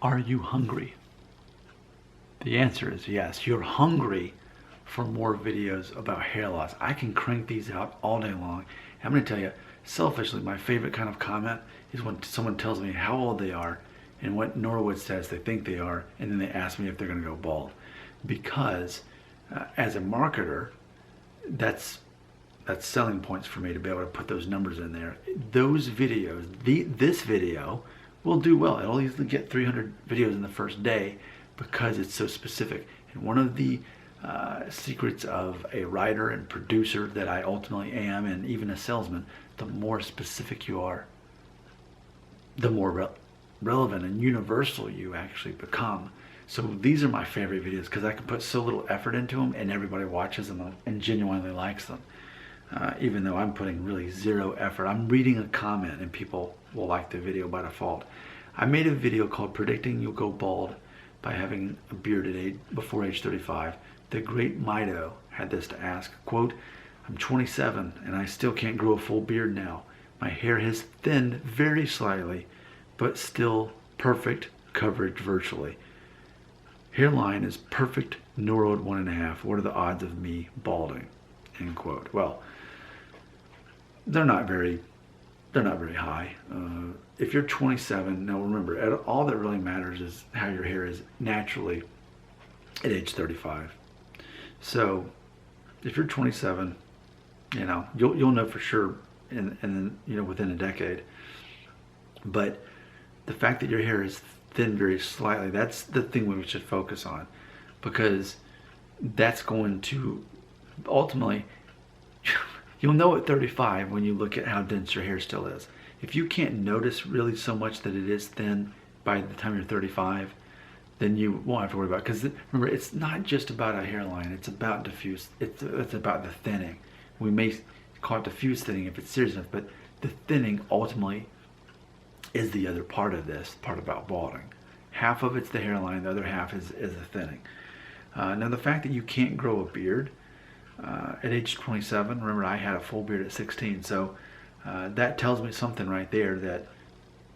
Are you hungry? The answer is yes. You're hungry for more videos about hair loss. I can crank these out all day long. I'm going to tell you, selfishly, my favorite kind of comment is when someone tells me how old they are and what Norwood says they think they are, and then they ask me if they're going to go bald. Because as a marketer, that's selling points for me to be able to put those numbers in there. Those videos, this video will do well. It'll easily get 300 videos in the first day because it's so specific. And one of the secrets of a writer and producer that I ultimately am, and even a salesman, the more specific you are, the more relevant and universal you actually become. So these are my favorite videos because I can put so little effort into them and everybody watches them and genuinely likes them. Even though I'm putting really zero effort. I'm reading a comment and people will like the video by default. I made a video called Predicting You'll Go Bald by Having a Beard before age 35. The great Mido had this to ask, quote, "I'm 27 and I still can't grow a full beard now. My hair has thinned very slightly, but still perfect coverage virtually. Hairline is perfect Norwood 1.5. What are the odds of me balding?" End quote. Well, they're not very high. If you're 27, now remember, all that really matters is how your hair is naturally at age 35. So if you're 27, you'll know for sure within a decade. But the fact that your hair is thin very slightly, that's the thing we should focus on, because that's going to ultimately, you'll know at 35 when you look at how dense your hair still is. If you can't notice really so much that it is thin by the time you're 35, then you won't have to worry about it. Because remember, it's not just about a hairline, it's about diffuse, it's about the thinning. We may call it diffuse thinning if it's serious enough, but the thinning ultimately is the other part of this, part about balding. Half of it's the hairline, the other half is the thinning. Now the fact that you can't grow a beard at age 27, remember I had a full beard at 16, so that tells me something right there, that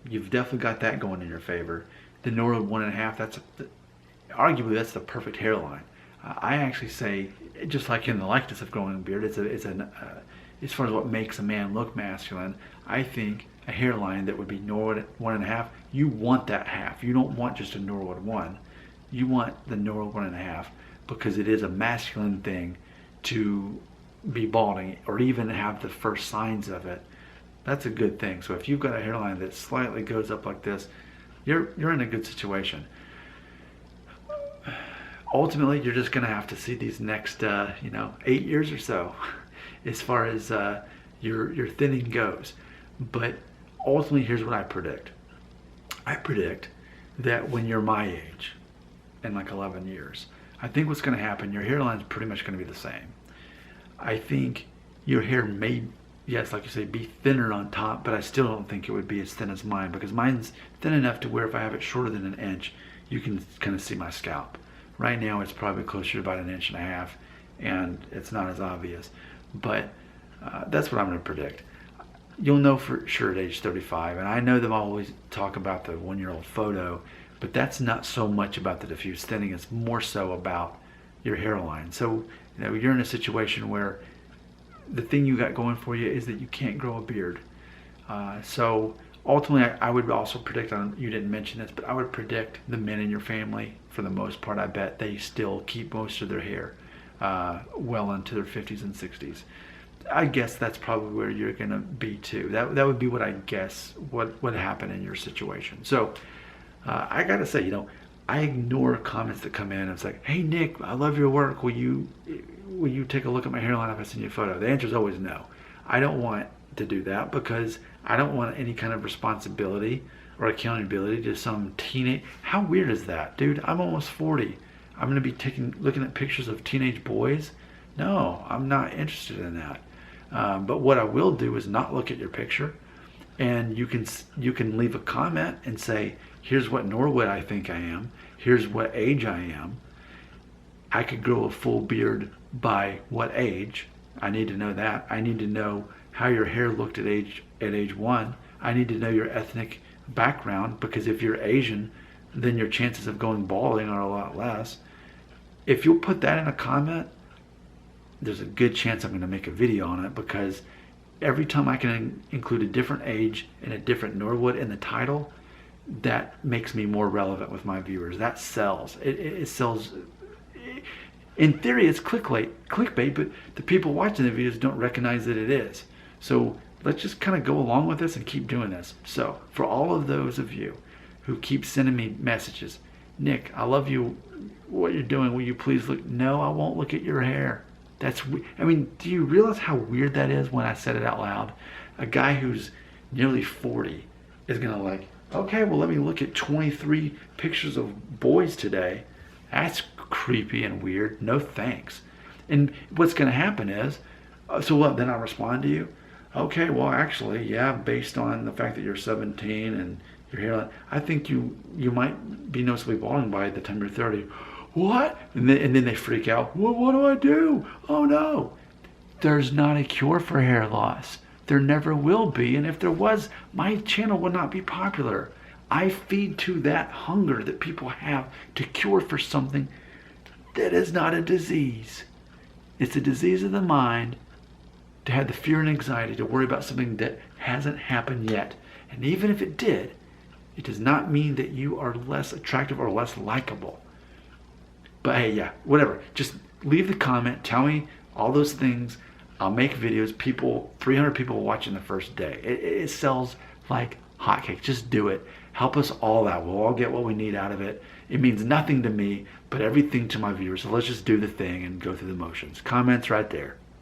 you've definitely got that going in your favor. The Norwood 1.5, arguably that's the perfect hairline. I actually say, just like in the likeness of growing a beard, as far as what makes a man look masculine, I think a hairline that would be Norwood 1.5, you want that half. You don't want just a Norwood 1. You want the Norwood 1.5 because it is a masculine thing to be balding or even have the first signs of it. That's a good thing. So if you've got a hairline that slightly goes up like this, you're in a good situation. Ultimately, you're just going to have to see these next 8 years or so as far as your thinning goes. But ultimately, here's what I predict. I predict that when you're my age, in like 11 years, I think what's going to happen, your hairline's pretty much going to be the same. I think your hair may, yes, like you say, be thinner on top, but I still don't think it would be as thin as mine, because mine's thin enough to where if I have it shorter than an inch, you can kind of see my scalp. Right now it's probably closer to about 1.5 inches, and it's not as obvious, but that's what I'm going to predict. You'll know for sure at age 35, and I know them always talk about the 1-year-old photo, but that's not so much about the diffuse thinning, it's more so about your hairline. So you're in a situation where the thing you got going for you is that you can't grow a beard. So ultimately, I would also predict, you didn't mention this, but I would predict the men in your family, for the most part, I bet they still keep most of their hair well into their 50s and 60s. I guess that's probably where you're going to be too. That would be what I guess would happen in your situation. So I got to say, I ignore comments that come in. It's like, "Hey Nick, I love your work. Will you take a look at my hairline if I send you a photo?" The answer is always no. I don't want to do that because I don't want any kind of responsibility or accountability to some teenage. How weird is that, dude? I'm almost 40. I'm going to be looking at pictures of teenage boys? No, I'm not interested in that. But what I will do is not look at your picture, and you can leave a comment and say, "Here's what Norwood I think I am. Here's what age I am. I could grow a full beard by what age? I need to know that. I need to know how your hair looked at age 1. I need to know your ethnic background, because if you're Asian, then your chances of going balding are a lot less. If you'll put that in a comment, there's a good chance I'm going to make a video on it, because every time I can include a different age and a different Norwood in the title, that makes me more relevant with my viewers. That sells. It sells. In theory, it's clickbait, but the people watching the videos don't recognize that it is. So let's just kind of go along with this and keep doing this. So for all of those of you who keep sending me messages, Nick, I love you, what you're doing, will you please look? No, I won't look at your hair. I mean, do you realize how weird that is when I said it out loud? A guy who's nearly 40 is going to like, okay, well, let me look at 23 pictures of boys today. That's creepy and weird. No thanks. And what's going to happen is, so what, then I respond to you? Okay, well, actually, yeah, based on the fact that you're 17 and your hairline, I think you might be noticeably balding by the time you're 30. What? And then they freak out. Well, what do I do? Oh no. There's not a cure for hair loss. There never will be. And if there was, my channel would not be popular. I feed to that hunger that people have to cure for something that is not a disease. It's a disease of the mind, to have the fear and anxiety to worry about something that hasn't happened yet. And even if it did, it does not mean that you are less attractive or less likable. But hey, yeah, whatever. Just leave the comment. Tell me all those things. I'll make videos. 300 people watching the first day. It sells like hotcakes. Just do it. Help us all out. We'll all get what we need out of it. It means nothing to me, but everything to my viewers. So let's just do the thing and go through the motions. Comments right there.